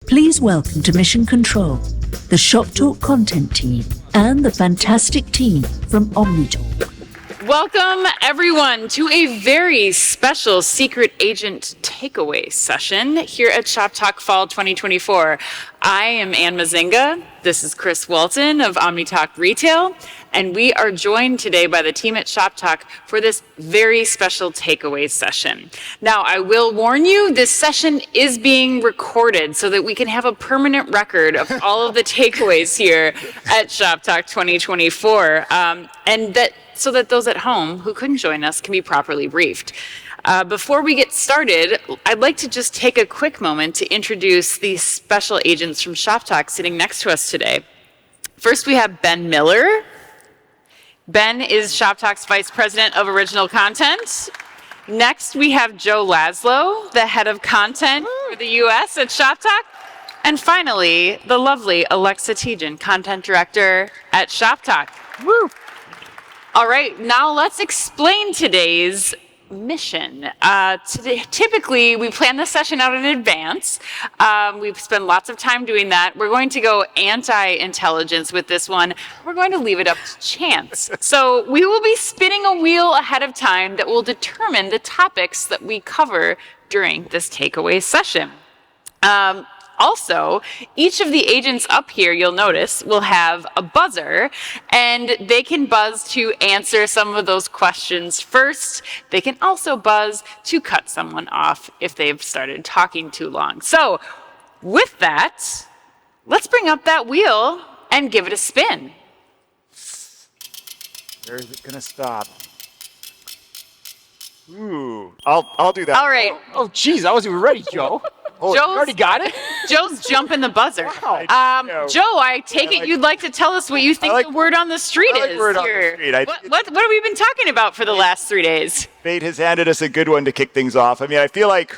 Please welcome to Mission Control, the Shoptalk content team, and the fantastic team from Omnitalk. Welcome, everyone, to a very special Secret Agent Takeaway session here at Shoptalk Fall 2024. I am Ann Mazinga. This is Chris Walton of Omnitalk Retail, and we are joined today by the team at Shoptalk for this very special takeaway session. Now, I will warn you, this session is being recorded so that we can have a permanent record of all of the takeaways here at Shoptalk 2024, so that those at home who couldn't join us can be properly briefed. Before we get started, I'd like to just take a quick moment to introduce these special agents from Shoptalk sitting next to us today. First, we have Ben Miller. Ben is Shoptalk's Vice President of Original Content. Next, we have Joe Laszlo, the Head of Content for the US at Shoptalk. And finally, the lovely Alexa Tejan, Content Director at Shoptalk. Woo! All right, now let's explain today's mission. Typically, we plan this session out in advance. We've spent lots of time doing that. We're going to go anti-intelligence with this one. We're going to leave it up to chance. So we will be spinning a wheel ahead of time that will determine the topics that we cover during this takeaway session. Also, each of the agents up here, you'll notice, will have a buzzer, and they can buzz to answer some of those questions first. They can also buzz to cut someone off if they've started talking too long. So, with that, let's bring up that wheel and give it a spin. Where is it gonna stop? Ooh, I'll do that. All right. Oh, geez, I wasn't even ready, Joe. Oh, You already got it? Joe's jumping the buzzer. Wow. Joe, I take it you'd like to tell us what you think the word on the street is. Word on the street. What have we been talking about for the last 3 days? Fate has handed us a good one to kick things off. I mean, I feel like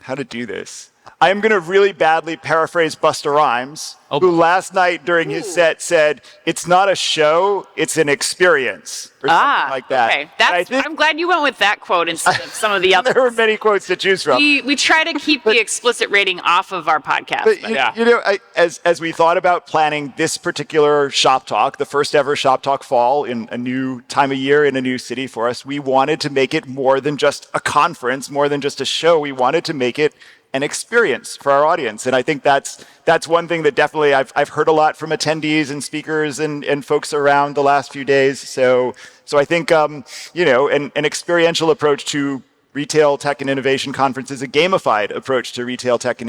how to do this. I am going to really badly paraphrase Busta Rhymes, who last night during his set said, "It's not a show, it's an experience," or something like that. Okay, I'm glad you went with that quote instead of some of the others. There were many quotes to choose from. We try to keep the explicit rating off of our podcast. But you know, as we thought about planning this particular Shop Talk, the first ever Shop Talk Fall in a new time of year in a new city for us, we wanted to make it more than just a conference, more than just a show. We wanted to make it an experience for our audience. And I think that's one thing that definitely I've heard a lot from attendees and speakers and folks around the last few days. So I think, you know, an experiential approach to retail tech and innovation conferences, a gamified approach to retail tech and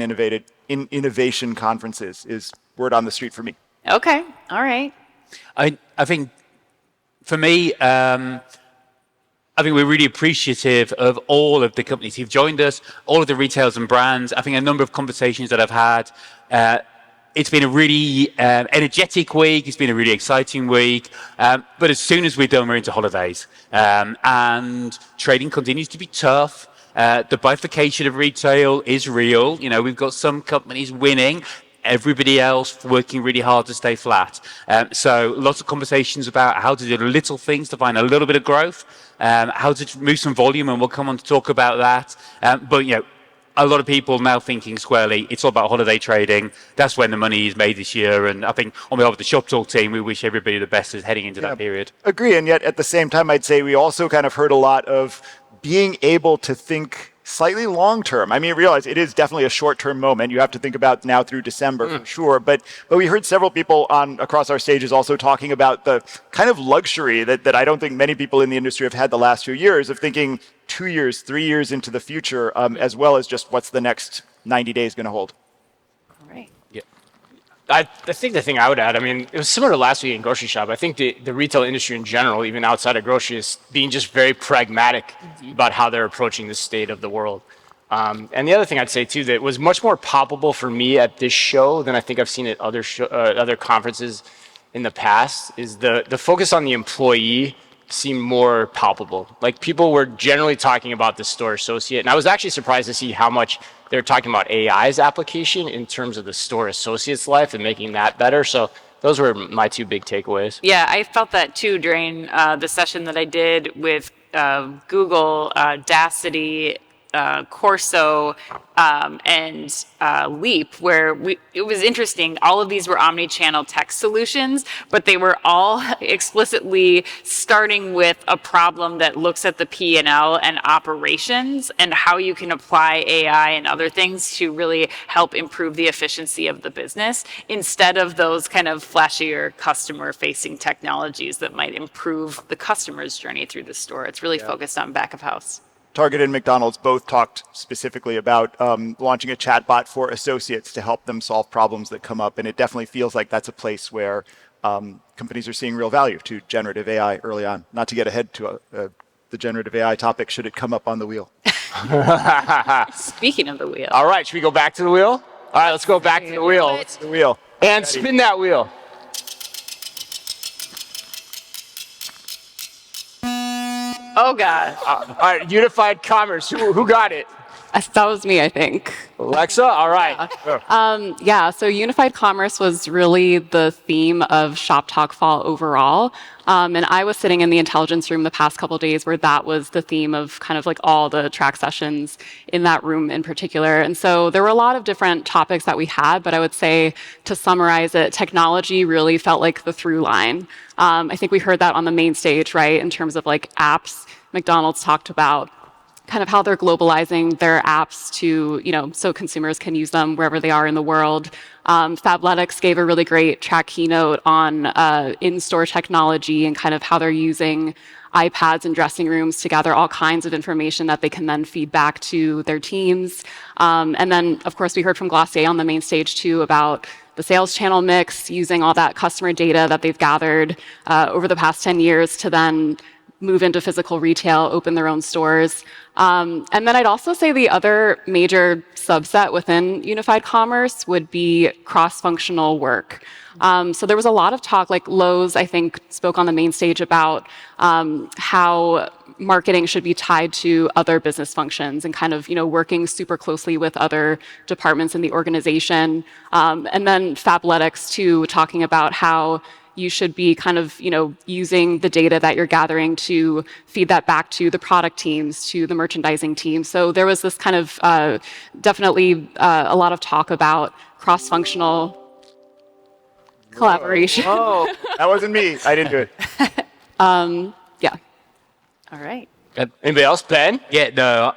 innovation conferences is word on the street for me. Okay, all right. I think for me, I think we're really appreciative of all of the companies who've joined us, all of the retailers and brands. I think a number of conversations that I've had. It's been a really energetic week. It's been a really exciting week. But as soon as we're done, we're into holidays. And trading continues to be tough. The bifurcation of retail is real. You know, we've got some companies winning, everybody else working really hard to stay flat. So lots of conversations about how to do little things to find a little bit of growth, how to move some volume, and we'll come on to talk about that. But, you know, a lot of people now thinking squarely, it's all about holiday trading. That's when the money is made this year. And I think on behalf of the Shoptalk team, we wish everybody the best as heading into that period. Agree. And yet at the same time, I'd say we also kind of heard a lot of being able to think slightly long-term. I mean, realize it is definitely a short-term moment. You have to think about now through December for sure. But we heard several people across our stages also talking about the kind of luxury that I don't think many people in the industry have had the last few years of thinking 2 years, 3 years into the future, as well as just what's the next 90 days going to hold. All right. Yeah. I think the thing I would add, I mean, it was similar to last week in grocery shop. I think the retail industry in general, even outside of grocery, is being just very pragmatic about how they're approaching the state of the world. And the other thing I'd say too that was much more palpable for me at this show than I think I've seen at other conferences in the past is the focus on the employee seemed more palpable. Like people were generally talking about the store associate, and I was actually surprised to see how much they're talking about AI's application in terms of the store associate's life and making that better. So those were my two big takeaways. Yeah, I felt that too during the session that I did with Google, Dacity, Corso, and Leap, where it was interesting. All of these were omni-channel tech solutions, but they were all explicitly starting with a problem that looks at the P&L and operations and how you can apply AI and other things to really help improve the efficiency of the business instead of those kind of flashier customer-facing technologies that might improve the customer's journey through the store. It's really focused on back of house. Target and McDonald's both talked specifically about launching a chatbot for associates to help them solve problems that come up. And it definitely feels like that's a place where companies are seeing real value to generative AI early on. Not to get ahead to the generative AI topic, should it come up on the wheel. Speaking of the wheel. All right, should we go back to the wheel? All right, let's go back to the wheel. The wheel. And spin that wheel. Oh, God. All right, unified commerce. Who got it? That was me, I think. Alexa? All right. So unified commerce was really the theme of Shoptalk Fall overall. And I was sitting in the intelligence room the past couple of days where that was the theme of kind of like all the track sessions in that room in particular. And so there were a lot of different topics that we had, but I would say to summarize it, technology really felt like the through line. I think we heard that on the main stage, right? In terms of like apps, McDonald's talked about kind of how they're globalizing their apps to, so consumers can use them wherever they are in the world. Fabletics gave a really great track keynote on in-store technology and kind of how they're using iPads in dressing rooms to gather all kinds of information that they can then feed back to their teams. And then, of course, we heard from Glossier on the main stage too about the sales channel mix, using all that customer data that they've gathered over the past 10 years to then move into physical retail, open their own stores. And then I'd also say the other major subset within unified commerce would be cross-functional work. So there was a lot of talk, like Lowe's, I think, spoke on the main stage about how marketing should be tied to other business functions and kind of, working super closely with other departments in the organization. And then Fabletics, too, talking about how you should be kind of, using the data that you're gathering to feed that back to the product teams, to the merchandising team. So there was this kind of definitely a lot of talk about cross-functional collaboration. Oh, that wasn't me. I didn't do it. Yeah. All right. Anybody else? Ben? Yeah, no.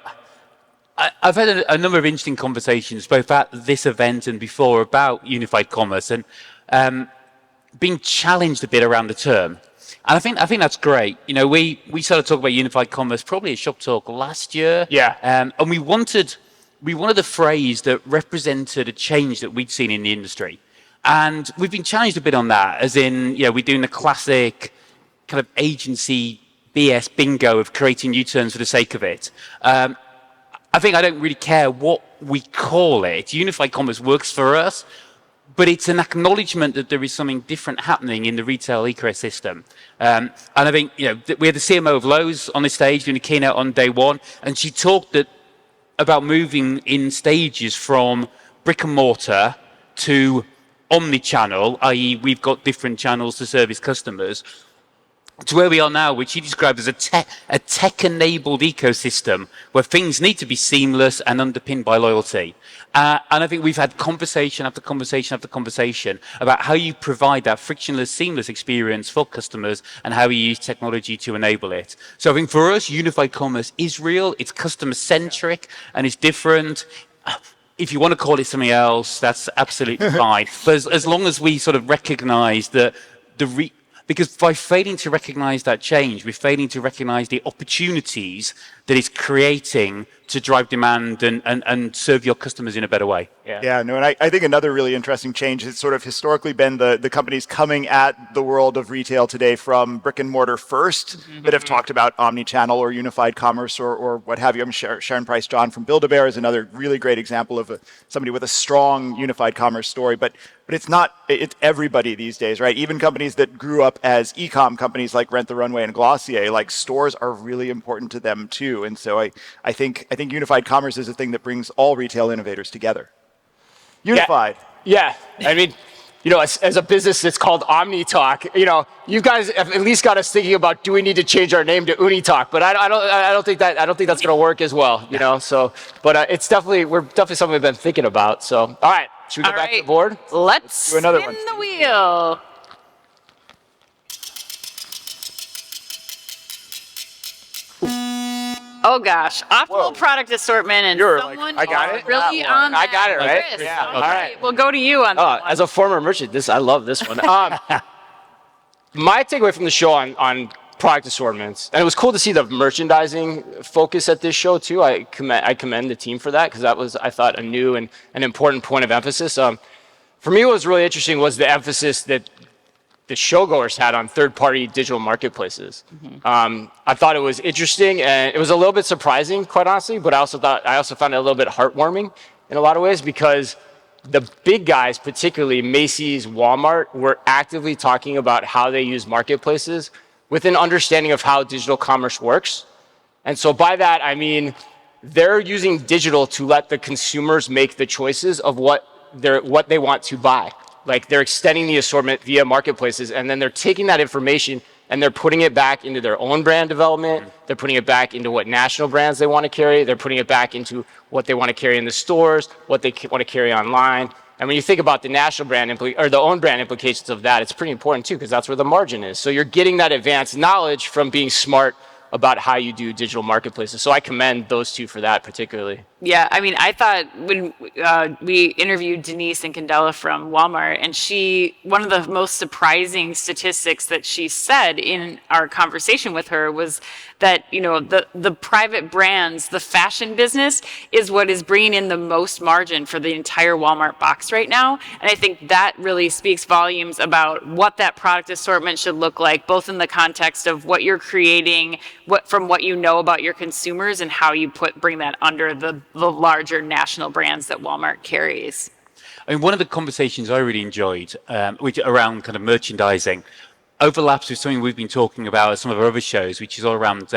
I've had a number of interesting conversations, both at this event and before, about unified commerce, and being challenged a bit around the term. And I think that's great. We started talking about unified commerce probably at Shoptalk last year. Yeah. And we wanted a phrase that represented a change that we'd seen in the industry. And we've been challenged a bit on that, as in, we're doing the classic kind of agency BS bingo of creating U-turns for the sake of it. I think I don't really care what we call it. Unified commerce works for us, but it's an acknowledgement that there is something different happening in the retail ecosystem. And I think, we had the CMO of Lowe's on this stage doing a keynote on day one, and she talked about moving in stages from brick and mortar to omni-channel, i.e. we've got different channels to service customers, to where we are now, which he described as a tech-enabled ecosystem where things need to be seamless and underpinned by loyalty. And I think we've had conversation after conversation after conversation about how you provide that frictionless, seamless experience for customers and how you use technology to enable it. So I think for us, unified commerce is real, it's customer-centric, and it's different. If you want to call it something else, that's absolutely fine. But as long as we sort of recognize that because by failing to recognize that change, we're failing to recognize the opportunities that it's creating to drive demand and serve your customers in a better way. Yeah, no, and I think another really interesting change has sort of historically been the companies coming at the world of retail today from brick and mortar first that have talked about omni-channel or unified commerce or what have you. I'm Sharon Price John from Build-A-Bear is another really great example of somebody with a strong unified commerce story, but it's everybody these days, right? Even companies that grew up as e-com companies like Rent the Runway and Glossier, like stores are really important to them too. And so I think unified commerce is a thing that brings all retail innovators together. Unified. Yeah. I mean, as a business that's called Omnitalk, you guys have at least got us thinking about, do we need to change our name to Unitalk? But I don't think that's going to work as well, So, but we're definitely something we've been thinking about. So, all right, should we go back to the board? Let's do another spin one. the wheel. Oh gosh, optimal product assortment, and someone I got it. really on that. I got it right. Chris. Yeah. All right, we'll go to you on that one. As a former merchant, I love this one. My takeaway from the show on product assortments, and it was cool to see the merchandising focus at this show too. I commend the team for that, because that was, I thought, a new and an important point of emphasis. For me, what was really interesting was the emphasis that the showgoers had on third-party digital marketplaces. I thought it was interesting, and it was a little bit surprising, quite honestly. But I also found it a little bit heartwarming in a lot of ways, because the big guys, particularly Macy's, Walmart, were actively talking about how they use marketplaces with an understanding of how digital commerce works. And so by that, I mean they're using digital to let the consumers make the choices of what they want to buy. Like, they're extending the assortment via marketplaces, and then they're taking that information and they're putting it back into their own brand development. They're putting it back into what national brands they want to carry. They're putting it back into what they want to carry in the stores, what they want to carry online. And when you think about the national brand or the own brand implications of that, it's pretty important too, because that's where the margin is. So you're getting that advanced knowledge from being smart about how you do digital marketplaces. So I commend those two for that particularly. Yeah, I mean, I thought when we interviewed Denise and Candela from Walmart, and one of the most surprising statistics that she said in our conversation with her was that, the private brands, the fashion business is what is bringing in the most margin for the entire Walmart box right now. And I think that really speaks volumes about what that product assortment should look like, both in the context of what you're creating, from what you know about your consumers, and how you bring that under the larger national brands that Walmart carries. I mean, one of the conversations I really enjoyed, which around kind of merchandising, overlaps with something we've been talking about at some of our other shows, which is all around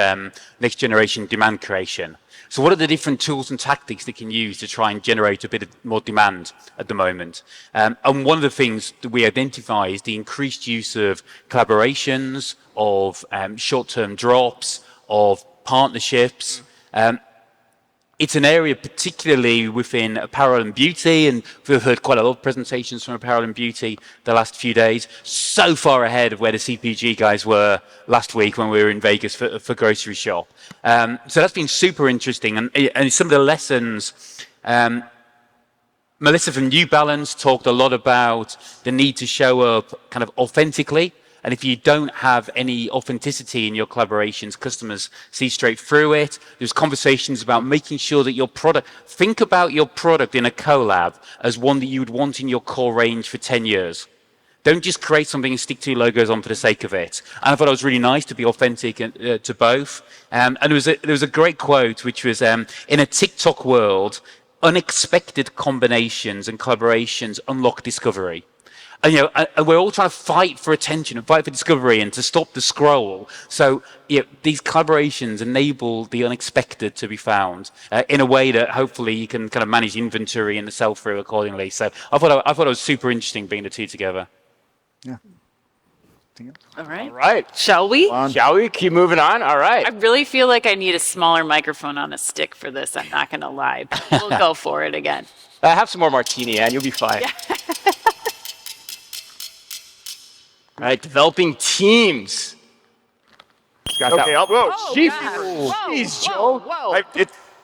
next generation demand creation. So what are the different tools and tactics they can use to try and generate a bit more demand at the moment? And one of the things that we identify is the increased use of collaborations, of short-term drops, of partnerships. It's an area particularly within apparel and beauty, and we've heard quite a lot of presentations from apparel and beauty the last few days, so far ahead of where the CPG guys were last week when we were in Vegas for Grocery Shop. So that's been super interesting, and some of the lessons, Melissa from New Balance talked a lot about the need to show up kind of authentically. And if you don't have any authenticity in your collaborations, customers see straight through it. There's conversations about making sure that your product, think about your product in a collab as one that you would want in your core range for 10 years. Don't just create something and stick two logos on for the sake of it. And I thought it was really nice to be authentic to both. And there was a great quote, which was, in a TikTok world, unexpected combinations and collaborations unlock discovery. And, and we're all trying to fight for attention and fight for discovery and to stop the scroll. So these collaborations enable the unexpected to be found in a way that hopefully you can kind of manage inventory and the sell-through accordingly. So I thought it was super interesting bringing the two together. Yeah. All right. All right. Shall we? Shall we? Keep moving on. All right. I really feel like I need a smaller microphone on a stick for this. I'm not going to lie. But we'll go for it again. Have some more martini, and you'll be fine. Yeah. All right, developing teams. Okay, whoa. Jeez, Joe. Whoa.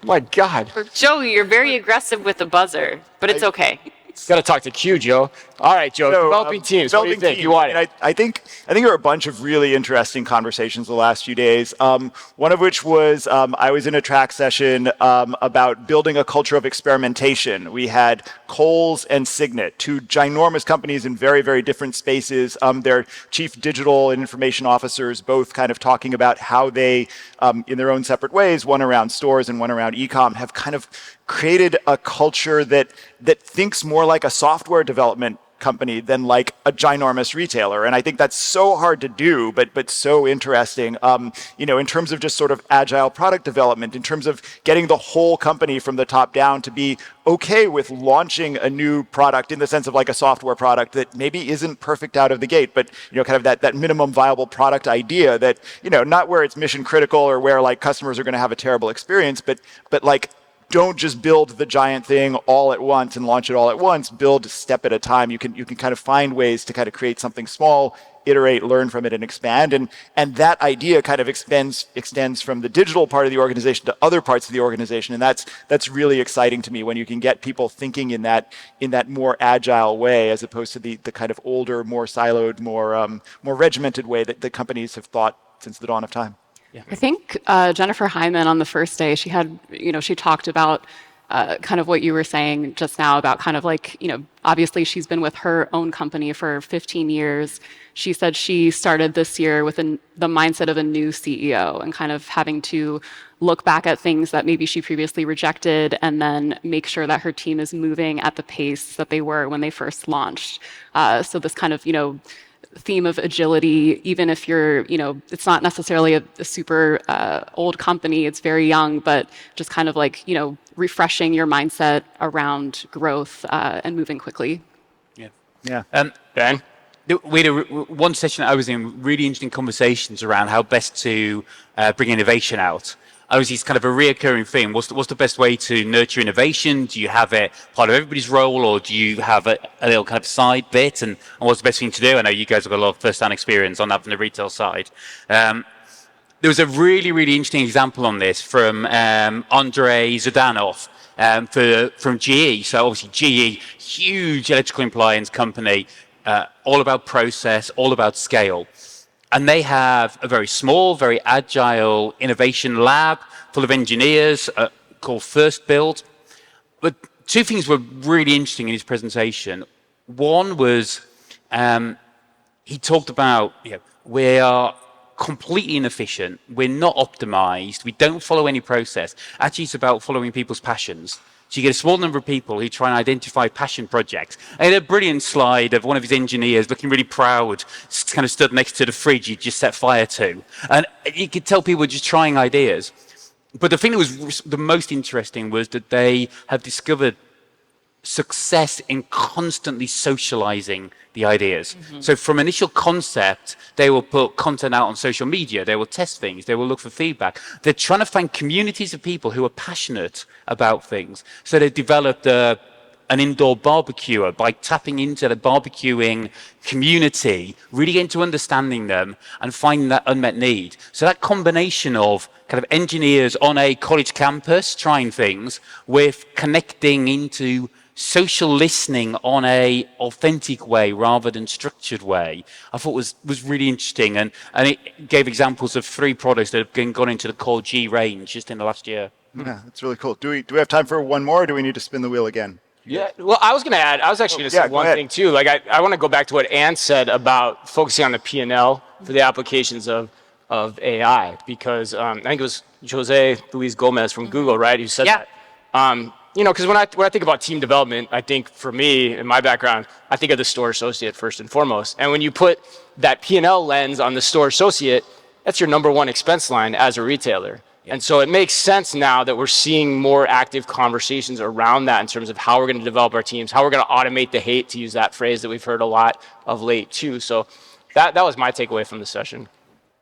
My God. Joe, you're very aggressive with the buzzer, but it's okay. Got to talk to Q, Joe. All right, Joe. So, developing teams. What do you think? You want it? I think there were a bunch of really interesting conversations the last few days. One of which was I was in a track session about building a culture of experimentation. We had Kohl's and Signet, two ginormous companies in very, very different spaces. Their chief digital and information officers both kind of talking about how they, in their own separate ways, one around stores and one around e-com, have kind of created a culture that thinks more like a software development company than like a ginormous retailer. And I think that's so hard to do, but so interesting. In terms of just sort of agile product development, in terms of getting the whole company from the top down to be okay with launching a new product in the sense of like a software product that maybe isn't perfect out of the gate, but kind of that minimum viable product idea that, not where it's mission critical or where like customers are going to have a terrible experience, but like don't just build the giant thing all at once and launch it all at once. Build a step at a time. You can kind of find ways to kind of create something small, iterate, learn from it, and expand. And that idea kind of extends from the digital part of the organization to other parts of the organization. And that's really exciting to me when you can get people thinking in that more agile way, as opposed to the kind of older, more siloed, more regimented way that the companies have thought since the dawn of time. I think Jennifer Hyman on the first day, she talked about kind of what you were saying just now about kind of like, obviously she's been with her own company for 15 years. She said she started this year with the mindset of a new CEO and kind of having to look back at things that maybe she previously rejected and then make sure that her team is moving at the pace that they were when they first launched. So this kind of, theme of agility, even if you're, it's not necessarily a super old company, it's very young, but just kind of like, refreshing your mindset around growth and moving quickly. Yeah. Ben? We had one session that I was in, really interesting conversations around how best to bring innovation out. Obviously, it's kind of a reoccurring theme. What's the best way to nurture innovation? Do you have it part of everybody's role, or do you have a little kind of side bit? And what's the best thing to do? I know you guys have got a lot of first-hand experience on that from the retail side. There was a really, really interesting example on this from Andrei Zhdanov from GE. So obviously GE, huge electrical appliance company, all about process, all about scale. And they have a very small, very agile innovation lab full of engineers called First Build. But two things were really interesting in his presentation. One was he talked about, we are completely inefficient. We're not optimized. We don't follow any process. Actually, it's about following people's passions. So you get a small number of people who try and identify passion projects. I had a brilliant slide of one of his engineers looking really proud, kind of stood next to the fridge he'd just set fire to. And you could tell people were just trying ideas. But the thing that was the most interesting was that they have discovered success in constantly socializing the ideas. Mm-hmm. So from initial concept, they will put content out on social media, they will test things, they will look for feedback. They're trying to find communities of people who are passionate about things. So they developed an indoor barbecuer by tapping into the barbecuing community, really getting to understanding them and finding that unmet need. So that combination of kind of engineers on a college campus trying things with connecting into social listening on a authentic way rather than structured way, I thought was really interesting. And it gave examples of 3 products that have gone into the core G range just in the last year. Yeah, that's really cool. Do we have time for one more, or do we need to spin the wheel again? Yeah, well, I was actually going to say one thing too. Like, I want to go back to what Ann said about focusing on the P&L for the applications of AI, because I think it was Jose Luis Gomez from Google, right, who said that. Because when I think about team development, I think for me, in my background, I think of the store associate first and foremost. And when you put that P&L lens on the store associate, that's your number one expense line as a retailer. And so it makes sense now that we're seeing more active conversations around that in terms of how we're going to develop our teams, how we're going to automate the hate, to use that phrase that we've heard a lot of late too. So that was my takeaway from the session.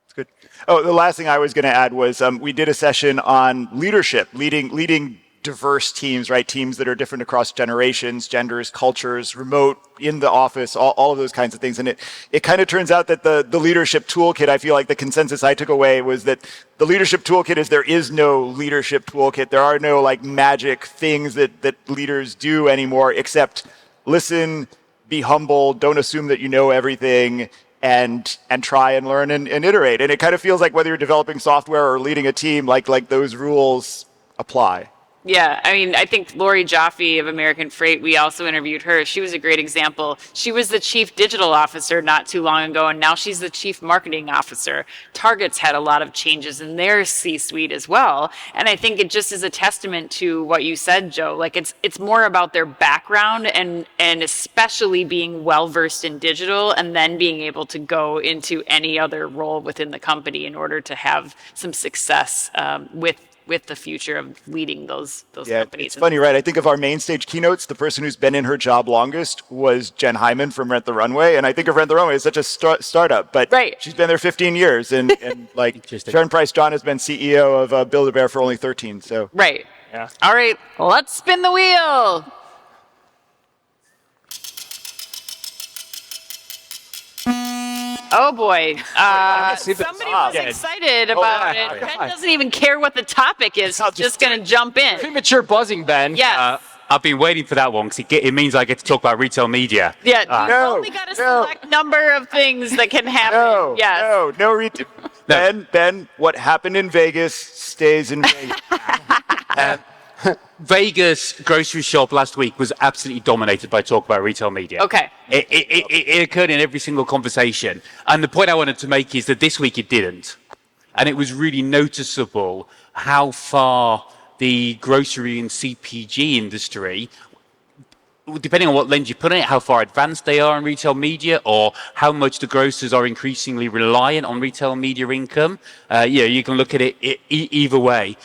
That's good. Oh, the last thing I was going to add was we did a session on leadership, leading diverse teams, right? Teams that are different across generations, genders, cultures, remote, in the office, all of those kinds of things. And it kind of turns out that the leadership toolkit, I feel like the consensus I took away was that the leadership toolkit is there is no leadership toolkit. There are no like magic things that leaders do anymore, except listen, be humble, don't assume that you know everything, and try and learn and iterate. And it kind of feels like whether you're developing software or leading a team, like those rules apply. Yeah, I mean, I think Lori Jaffe of American Freight, we also interviewed her. She was a great example. She was the chief digital officer not too long ago, and now she's the chief marketing officer. Target's had a lot of changes in their C-suite as well, and I think it just is a testament to what you said, Joe. Like it's more about their background and especially being well versed in digital, and then being able to go into any other role within the company in order to have some success with the future of leading those companies. It's funny, right? I think of our main stage keynotes, the person who's been in her job longest was Jen Hyman from Rent the Runway. And I think of Rent the Runway as such a startup, but she's been there 15 years. And like Sharon Price John has been CEO of Build-A-Bear for only 13. So Right. Yeah. All right, let's spin the wheel. Oh boy. Somebody was excited about it. Ben doesn't even care what the topic is. He's just going to jump in. Premature buzzing, Ben. Yes. I've been waiting for that one because it means I get to talk about retail media. Yeah, you've only got a select number of things that can happen. No retail. Ben, what happened in Vegas stays in Vegas. Vegas grocery shop last week was absolutely dominated by talk about retail media. Okay. It occurred in every single conversation. And the point I wanted to make is that this week it didn't. And it was really noticeable how far the grocery and CPG industry, depending on what lens you put on it, how far advanced they are in retail media, or how much the grocers are increasingly reliant on retail media income. You can look at it either way.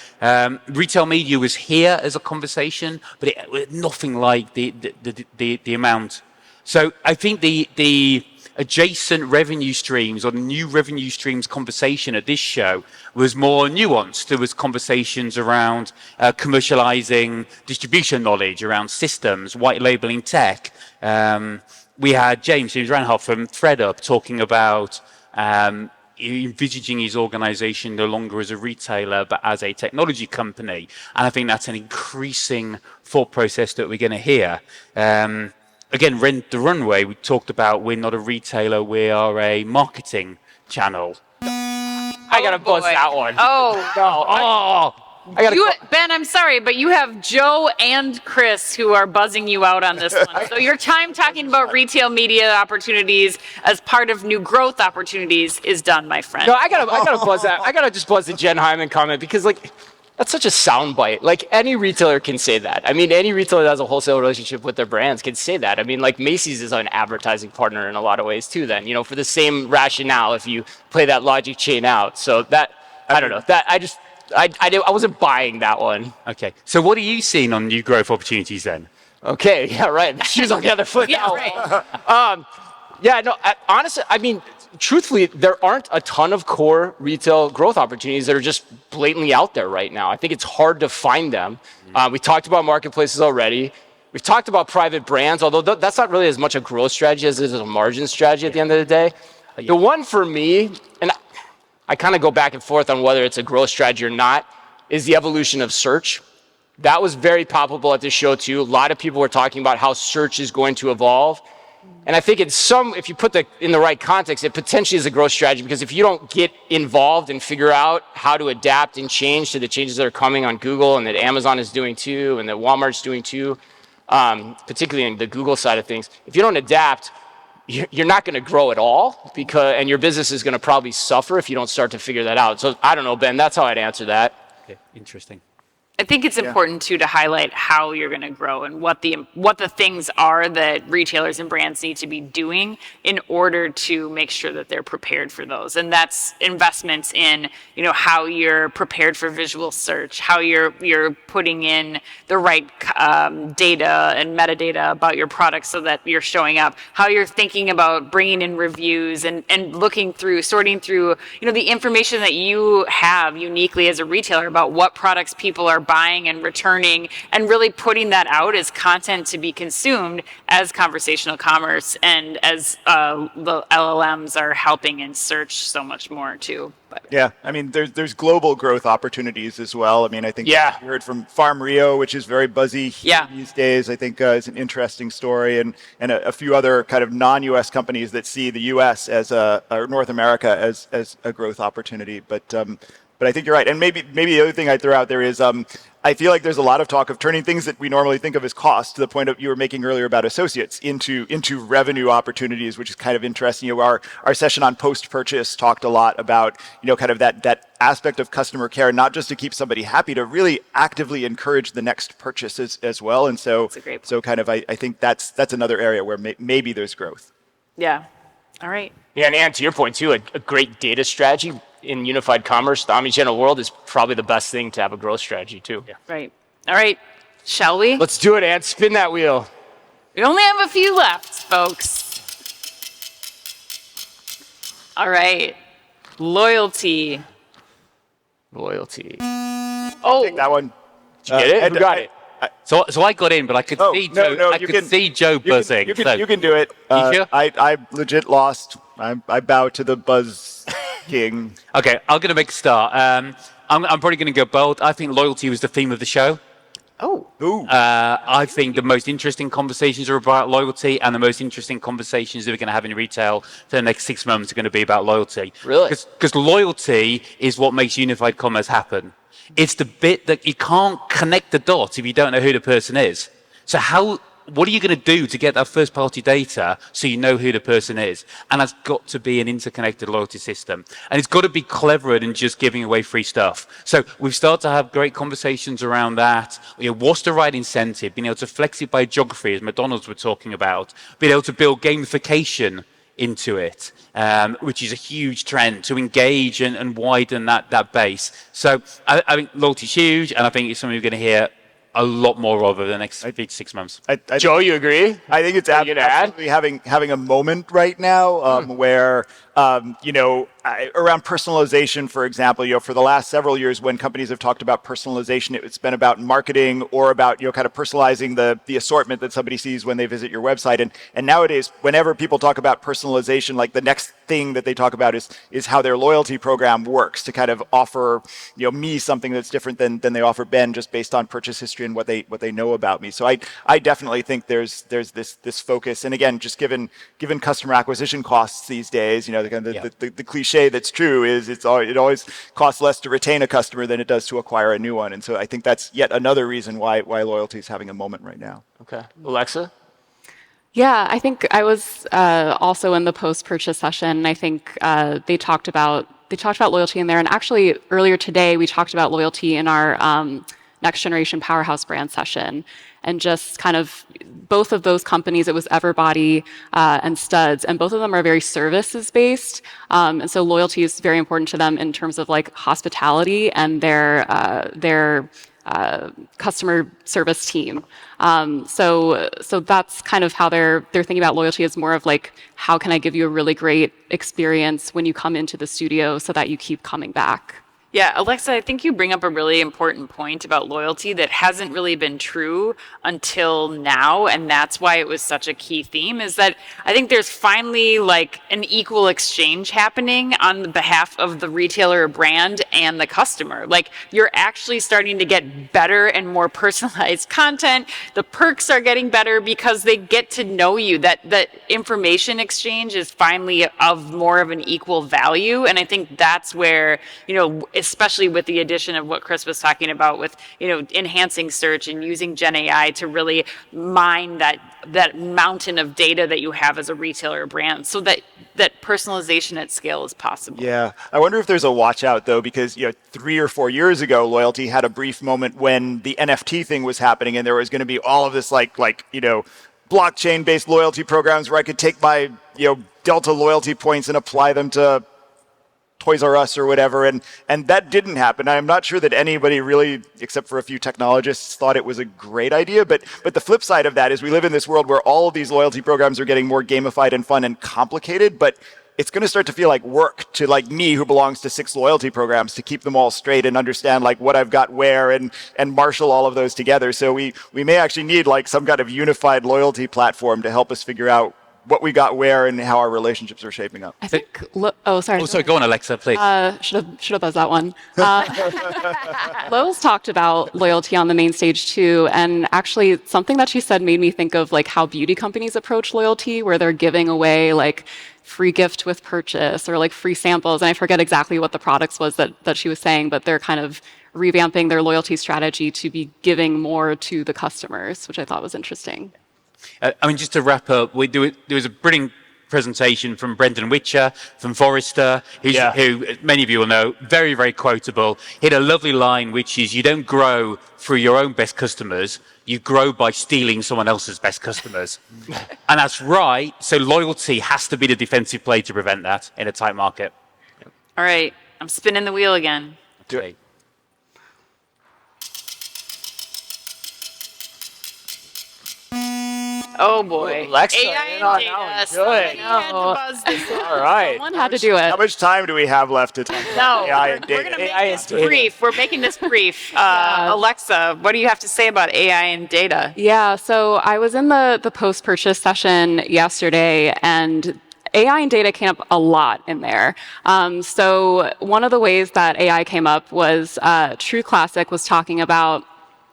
Retail media was here as a conversation, but it was nothing like the amount. So I think the adjacent revenue streams or the new revenue streams conversation at this show was more nuanced. There was conversations around commercializing distribution knowledge, around systems, white labeling tech. We had James Ranhoff from ThreadUp talking about envisaging his organization no longer as a retailer, but as a technology company. And I think that's an increasing thought process that we're going to hear. Again, Rent the Runway, we talked about we're not a retailer, we are a marketing channel. I got to buzz that one. Oh. No. Ben, I'm sorry, but you have Joe and Chris who are buzzing you out on this one. So your time talking about retail media opportunities as part of new growth opportunities is done, my friend. No, I gotta buzz that. I gotta just buzz the Jen Hyman comment because that's such a soundbite. Like any retailer can say that. I mean, any retailer that has a wholesale relationship with their brands can say that. I mean, like Macy's is an advertising partner in a lot of ways too. Then, for the same rationale, if you play that logic chain out. So that I don't know. That I wasn't buying that one. Okay. So what are you seeing on new growth opportunities then? Okay. Yeah. Right. The shoes on the other foot. Yeah. Now. Right. Honestly, I mean, truthfully, there aren't a ton of core retail growth opportunities that are just blatantly out there right now. I think it's hard to find them. We talked about marketplaces already. We've talked about private brands, although that's not really as much a growth strategy as it is a margin strategy at the end of the day. The one for me, and I kind of go back and forth on whether it's a growth strategy or not, is the evolution of search. That was very palpable at this show too. A lot of people were talking about how search is going to evolve. And I think if you put in the right context, it potentially is a growth strategy because if you don't get involved and figure out how to adapt and change to the changes that are coming on Google and that Amazon is doing too and that Walmart's doing too, particularly in the Google side of things, if you don't adapt, you're not going to grow at all and your business is going to probably suffer if you don't start to figure that out. So I don't know, Ben, that's how I'd answer that. Okay, interesting. I think it's important too to highlight how you're going to grow and what the things are that retailers and brands need to be doing in order to make sure that they're prepared for those. And that's investments in, how you're prepared for visual search, how you're putting in the right data and metadata about your products so that you're showing up, how you're thinking about bringing in reviews and sorting through, the information that you have uniquely as a retailer about what products people are buying and returning, and really putting that out as content to be consumed as conversational commerce and as the LLMs are helping in search so much more too. But. Yeah, I mean, there's global growth opportunities as well. I mean, I think you heard from Farm Rio, which is very buzzy these days. I think is an interesting story, and a few other kind of non-U.S. companies that see the U.S. as or North America as a growth opportunity. But But I think you're right. And maybe the other thing I'd throw out there is I feel like there's a lot of talk of turning things that we normally think of as cost, to the point of you were making earlier about associates, into revenue opportunities, which is kind of interesting. You know, our session on post-purchase talked a lot about, you know, kind of that aspect of customer care, not just to keep somebody happy, to really actively encourage the next purchase as well. And so kind of I think that's another area where maybe there's growth. Yeah. All right. Yeah, and to your point too, a great data strategy in unified commerce, the omnichannel world, is probably the best thing to have a growth strategy too. Yeah. Right. All right. Shall we? Let's do it, Ann. Spin that wheel. We only have a few left, folks. All right. Loyalty. Oh, Take that one. Did you get it? Who got it? So I got in, but I could see Joe. No, I could see Joe buzzing. You can do it. You sure? I legit lost. I bow to the Buzz King. Okay, I'm going to make a start. I'm probably going to go bold. I think loyalty was the theme of the show. Oh. Ooh. I think the most interesting conversations are about loyalty, and the most interesting conversations that we're going to have in retail for the next 6 months are going to be about loyalty. Really? Because loyalty is what makes unified commerce happen. It's the bit that you can't connect the dots if you don't know who the person is. So what are you going to do to get that first party data so you know who the person is? And that's got to be an interconnected loyalty system. And it's got to be cleverer than just giving away free stuff. So we've started to have great conversations around that. You know, what's the right incentive? Being able to flex it by geography, as McDonald's were talking about. Being able to build gamification into it, which is a huge trend to engage and widen that base. So I think loyalty is huge, and I think it's something we're going to hear a lot more over the next 6 months. Joe, you agree? I think it's absolutely having a moment right now where around personalization, for example, for the last several years, when companies have talked about personalization, it's been about marketing or about kind of personalizing the assortment that somebody sees when they visit your website. And nowadays, whenever people talk about personalization, like the next thing that they talk about is how their loyalty program works to kind of offer me something that's different than they offer Ben, just based on purchase history and what they know about me. So I definitely think there's this focus, and again, just given customer acquisition costs these days, the cliche that's true is it always costs less to retain a customer than it does to acquire a new one. And so I think that's yet another reason why loyalty is having a moment right now. Okay. Alexa? Yeah, I think I was also in the post-purchase session, and I think they talked about loyalty in there. And actually, earlier today, we talked about loyalty in our next generation powerhouse brand session. And just kind of both of those companies, it was Everbody and Studs, and both of them are very services based. And so loyalty is very important to them in terms of like hospitality and their customer service team. So that's kind of how they're thinking about loyalty, is more of like, how can I give you a really great experience when you come into the studio so that you keep coming back? Yeah, Alexa, I think you bring up a really important point about loyalty that hasn't really been true until now, and that's why it was such a key theme, is that I think there's finally like an equal exchange happening on the behalf of the retailer or brand and the customer. Like, you're actually starting to get better and more personalized content. The perks are getting better because they get to know you. That information exchange is finally of more of an equal value, and I think that's where, especially with the addition of what Chris was talking about with, enhancing search and using Gen AI to really mine that mountain of data that you have as a retailer or brand, so that personalization at scale is possible. Yeah. I wonder if there's a watch out though, because 3 or 4 years ago, loyalty had a brief moment when the NFT thing was happening, and there was going to be all of this like blockchain based loyalty programs where I could take my Delta loyalty points and apply them to Toys R Us or whatever, and that didn't happen. I'm not sure that anybody really, except for a few technologists, thought it was a great idea. But the flip side of that is we live in this world where all of these loyalty programs are getting more gamified and fun and complicated, but it's going to start to feel like work to like me, who belongs to 6 loyalty programs, to keep them all straight and understand like what I've got where and marshal all of those together. So we may actually need like some kind of unified loyalty platform to help us figure out what we got where and how our relationships are shaping up. I think. Sorry. Also, go on, Alexa, please. Should have buzzed that one. Lowe's talked about loyalty on the main stage too, and actually something that she said made me think of like how beauty companies approach loyalty, where they're giving away like free gift with purchase or like free samples. And I forget exactly what the products was that she was saying, but they're kind of revamping their loyalty strategy to be giving more to the customers, which I thought was interesting. I mean, just to wrap up, there was a brilliant presentation from Brendan Witcher from Forrester, who many of you will know, very, very quotable. He had a lovely line, which is, you don't grow through your own best customers, you grow by stealing someone else's best customers. And that's right, so loyalty has to be the defensive play to prevent that in a tight market. All right, I'm spinning the wheel again. Do it. Oh boy. Alexa, AI and data. Somebody had to buzz this one. All right. Someone had to do it. How much time do we have left to talk about No, AI and we're data? going to make this brief. We're making this brief. Alexa, what do you have to say about AI and data? Yeah, so I was in the post-purchase session yesterday, and AI and data came up a lot in there. So one of the ways that AI came up was True Classic was talking about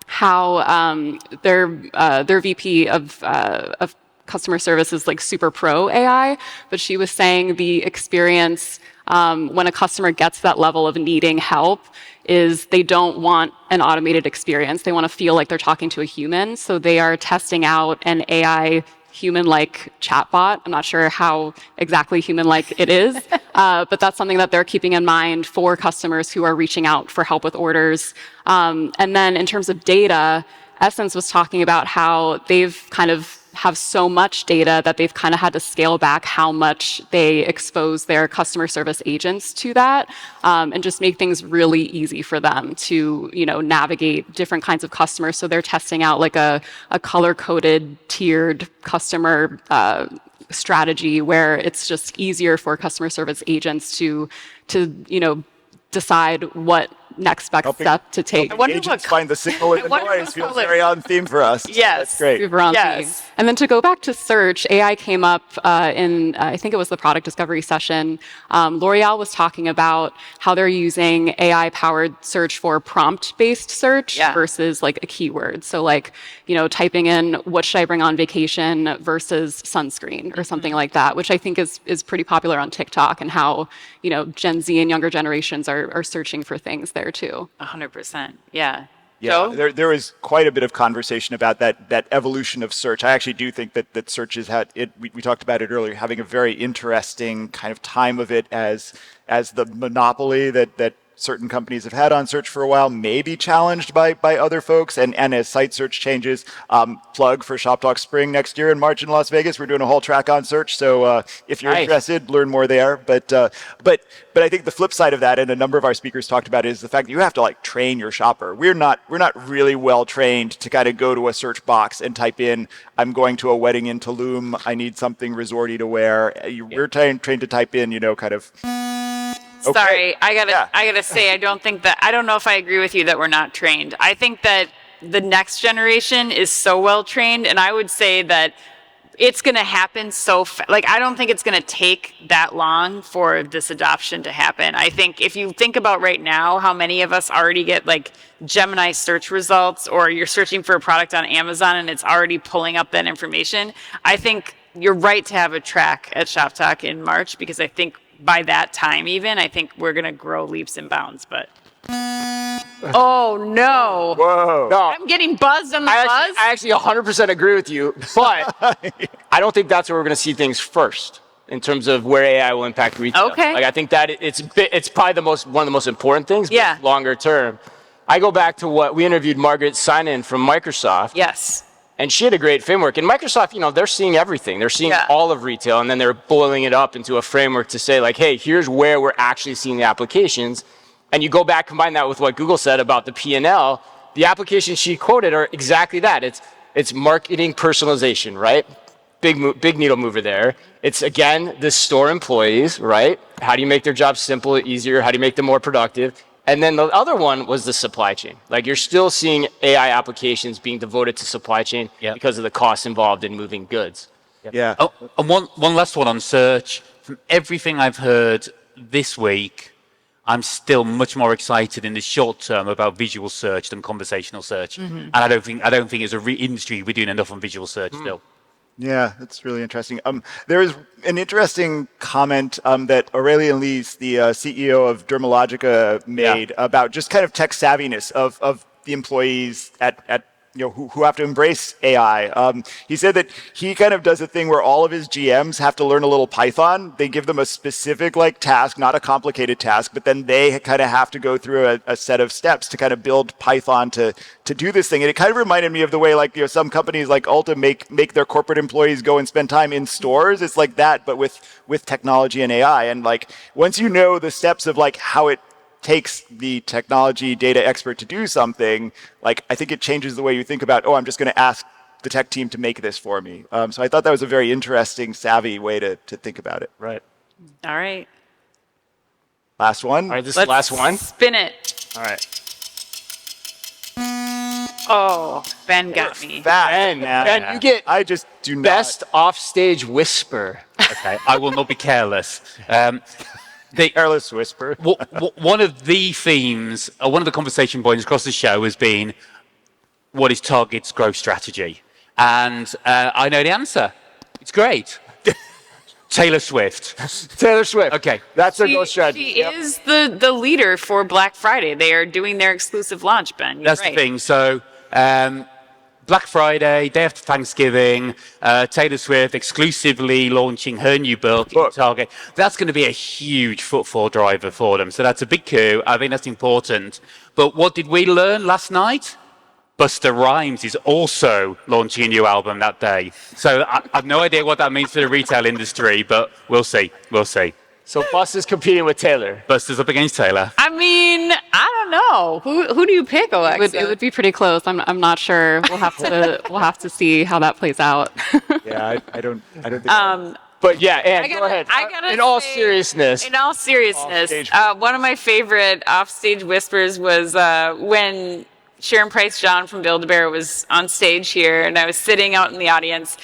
how their VP of customer service is like super pro AI, but she was saying the experience when a customer gets that level of needing help is they don't want an automated experience. They want to feel like they're talking to a human. So they are testing out an AI human-like chatbot. I'm not sure how exactly human-like it is, but that's something that they're keeping in mind for customers who are reaching out for help with orders. And then in terms of data, Essence was talking about how they've kind of have so much data that they've kind of had to scale back how much they expose their customer service agents to that, and just make things really easy for them to, navigate different kinds of customers. So they're testing out like a color-coded, tiered customer strategy where it's just easier for customer service agents to decide what next best step to take. I wonder Agents find the signal in the noise feels very on theme for us. Yes. That's great. Super on theme. And then to go back to search, AI came up in, I think it was the product discovery session. L'Oreal was talking about how they're using AI-powered search for prompt-based search versus like a keyword. So like, typing in, what should I bring on vacation versus sunscreen or something like that, which I think is pretty popular on TikTok, and how, Gen Z and younger generations are searching for things there too. 100%. Yeah. Yeah, there was quite a bit of conversation about that evolution of search. I actually do think that search has had it. We talked about it earlier, having a very interesting kind of time of it as the monopoly that certain companies have had on search for a while, may be challenged by other folks. And as site search changes, plug for Shoptalk Spring next year in March in Las Vegas. We're doing a whole track on search. So if you're interested, learn more there. But I think the flip side of that, and a number of our speakers talked about, is the fact that you have to like train your shopper. We're not really well trained to kind of go to a search box and type in, I'm going to a wedding in Tulum, I need something resorty to wear. We're trained to type in, kind of. Okay. Sorry, I gotta say, I don't know if I agree with you that we're not trained. I think that the next generation is so well trained, and I would say that it's going to happen so fast. Like, I don't think it's going to take that long for this adoption to happen. I think if you think about right now, how many of us already get like Gemini search results, or you're searching for a product on Amazon and it's already pulling up that information. I think you're right to have a track at Shoptalk in March, because I think by that time even, I think we're going to grow leaps and bounds, but... Oh, no. Whoa. No. I'm getting buzzed on the buzz. I actually 100% agree with you, but I don't think that's where we're going to see things first in terms of where AI will impact retail. Okay. Like, I think that it's probably one of the most important things, but longer term. I go back to what we interviewed Margaret Sinan from Microsoft. Yes. And she had a great framework. And Microsoft, they're seeing everything. They're seeing all of retail, and then they're boiling it up into a framework to say, like, hey, here's where we're actually seeing the applications. And you go back, combine that with what Google said about the P&L, the applications she quoted are exactly that. It's marketing personalization, right? Big needle mover there. It's, again, the store employees, right? How do you make their jobs simpler, easier? How do you make them more productive? And then the other one was the supply chain. Like, you're still seeing AI applications being devoted to supply chain because of the costs involved in moving goods. Yeah. Oh, and one last one on search. From everything I've heard this week, I'm still much more excited in the short term about visual search than conversational search. And I don't think as a industry we're doing enough on visual search still. Yeah, that's really interesting. There is an interesting comment that Aurelian Lees, the CEO of Dermalogica, made about just kind of tech savviness of the employees at who have to embrace AI. He said that he kind of does a thing where all of his GMs have to learn a little Python. They give them a specific task, not a complicated task, but then they kind of have to go through a set of steps to kind of build Python to do this thing. And it kind of reminded me of the way some companies like Ulta make their corporate employees go and spend time in stores. It's like that, but with technology and AI. And once you know the steps of how it takes the technology data expert to do something, I think it changes the way you think about, I'm just going to ask the tech team to make this for me. So I thought that was a very interesting, savvy way to think about it. Right. All right. Last one. All right, this is the last one. Spin it. All right. Oh, Ben got me. Ben, you get I just do not. best offstage whisper. Okay, I will not be careless. Careless whisper. One of the themes, one of the conversation points across the show has been, what is Target's growth strategy? And I know the answer. It's great. Taylor Swift. Taylor Swift. Okay. That's their growth strategy. She is the leader for Black Friday. They are doing their exclusive launch, Ben. That's the thing. So Black Friday, day after Thanksgiving, Taylor Swift exclusively launching her new book in Target. That's going to be a huge footfall driver for them. So that's a big coup. I think that's important. But what did we learn last night? Busta Rhymes is also launching a new album that day. So I have no idea what that means for the retail industry, but we'll see. We'll see. So Busta's competing with Taylor. Busta's up against Taylor. I mean, I don't know. Who do you pick, Alexa? It would be pretty close. I'm not sure. We'll have to see how that plays out. Yeah, I don't think. But yeah, Anne, go ahead. In all seriousness, one of my favorite offstage whispers was when Sharon Price John from Build-A-Bear was on stage here, and I was sitting out in the audience,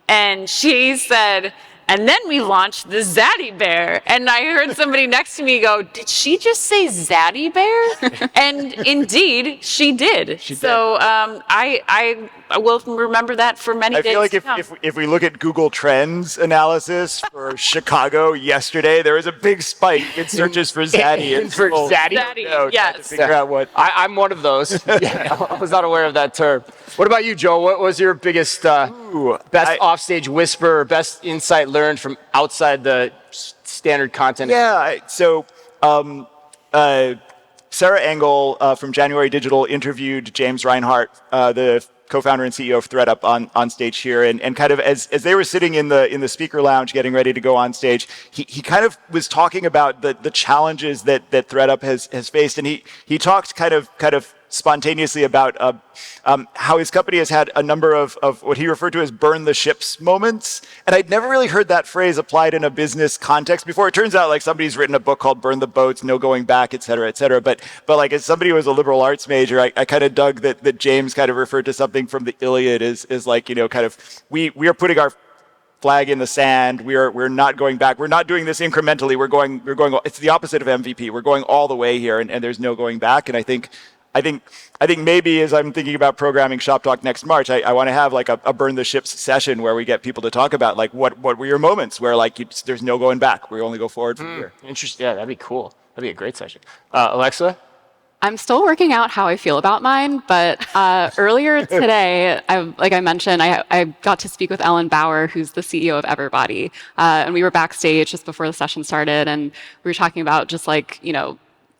and she said, and then we launched the Zaddy Bear. And I heard somebody next to me go, did she just say Zaddy Bear? And indeed, she did. So I will remember that for many days. I feel like if we look at Google Trends analysis for Chicago yesterday, there was a big spike in searches for Zaddy. For Zaddy? Yes. To figure out what. I'm one of those. I was not aware of that term. What about you, Joe? What was your biggest, best offstage whisper, or best insight learned from outside the standard content? Yeah, so Sarah Engel from January Digital interviewed James Reinhart, the co-founder and CEO of ThreadUp, on stage here, and kind of as they were sitting in the speaker lounge getting ready to go on stage, he kind of was talking about the challenges that ThreadUp has faced, and he talked kind of spontaneously about how his company has had a number of what he referred to as burn the ships moments. And I'd never really heard that phrase applied in a business context before. It turns out somebody's written a book called Burn the Boats, No Going Back, et cetera, et cetera. But as somebody who was a liberal arts major, I kind of dug that James kind of referred to something from the Iliad as kind of, we are putting our flag in the sand. We're not going back. We're not doing this incrementally. We're going. It's the opposite of MVP. We're going all the way here, and there's no going back. And I think maybe as I'm thinking about programming Shop Talk next March, I want to have a burn the ships session where we get people to talk about what were your moments where there's no going back. We only go forward from here. Interesting. Yeah, that'd be cool. That'd be a great session. Alexa? I'm still working out how I feel about mine, but earlier today, like I mentioned, I got to speak with Ellen Bauer, who's the CEO of Everbody, and we were backstage just before the session started, and we were talking about just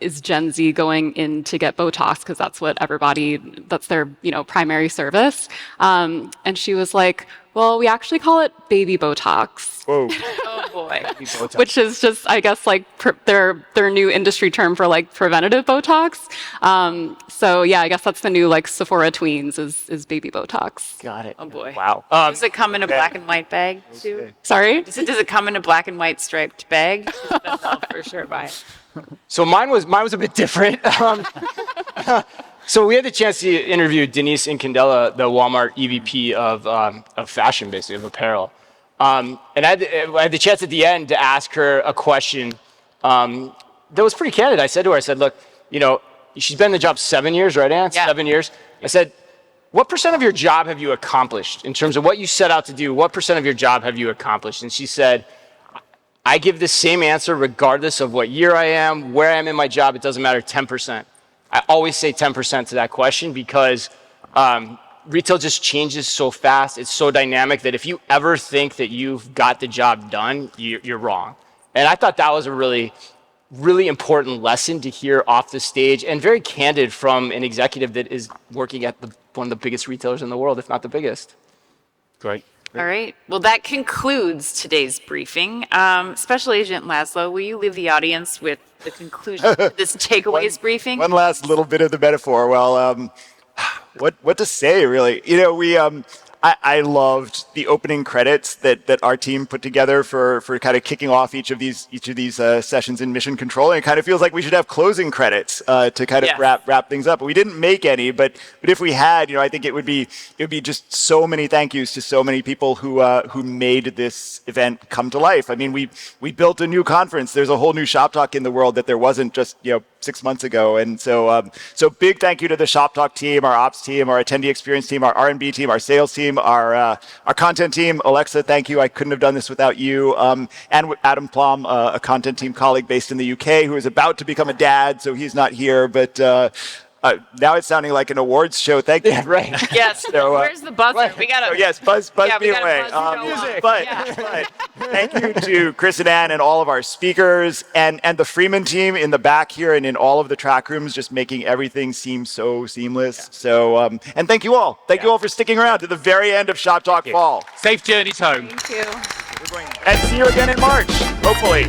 is Gen Z going in to get Botox? Because that's what that's their, primary service. And she was like, well, we actually call it baby Botox. Whoa. Oh boy. Which is just, I guess, their new industry term for preventative Botox. So yeah, I guess that's the new Sephora tweens is baby Botox. Got it. Oh boy. Wow. Does it come in a black and white bag too? Sorry? Does it come in a black and white striped bag? I'll for sure buy it. So mine was a bit different. So we had the chance to interview Denise Incandela, the Walmart EVP of fashion, basically, of apparel. And I had the chance at the end to ask her a question that was pretty candid. I said to her, I said, look, she's been in the job 7 years, right, Ann? Yeah. 7 years. I said, what % of your job have you accomplished in terms of what you set out to do? What % of your job have you accomplished? And she said, I give the same answer regardless of what year I am, where I am in my job. It doesn't matter, 10%. I always say 10% to that question because retail just changes so fast. It's so dynamic that if you ever think that you've got the job done, you're wrong. And I thought that was a really, really important lesson to hear off the stage and very candid from an executive that is working at one of the biggest retailers in the world, if not the biggest. Great. All right. Well, that concludes today's briefing. Special Agent Laszlo, will you leave the audience with the conclusion of this takeaways briefing? One last little bit of the metaphor. Well, what to say, really? I loved the opening credits that our team put together for kind of kicking off each of these sessions in mission control. And it kind of feels like we should have closing credits to kind of wrap things up. We didn't make any, but if we had, I think it would be just so many thank yous to so many people who made this event come to life. I mean, we built a new conference. There's a whole new Shoptalk in the world that there wasn't just 6 months ago. And so big thank you to the Shoptalk team, our ops team, our attendee experience team, our R&B team, our sales team, our content team. Alexa, thank you. I couldn't have done this without you. And with Adam Plum, a content team colleague based in the UK who is about to become a dad, so he's not here. But now it's sounding like an awards show. Thank you. Yeah, right. Yes. So, where's the buzzer? We got to. Yes, buzz me away. Music. But thank you to Chris and Ann and all of our speakers and the Freeman team in the back here and in all of the track rooms, just making everything seem so seamless. Yeah. So, and thank you all. Thank you all for sticking around to the very end of Shoptalk Fall. Safe journeys home. Thank you. And see you again in March, hopefully.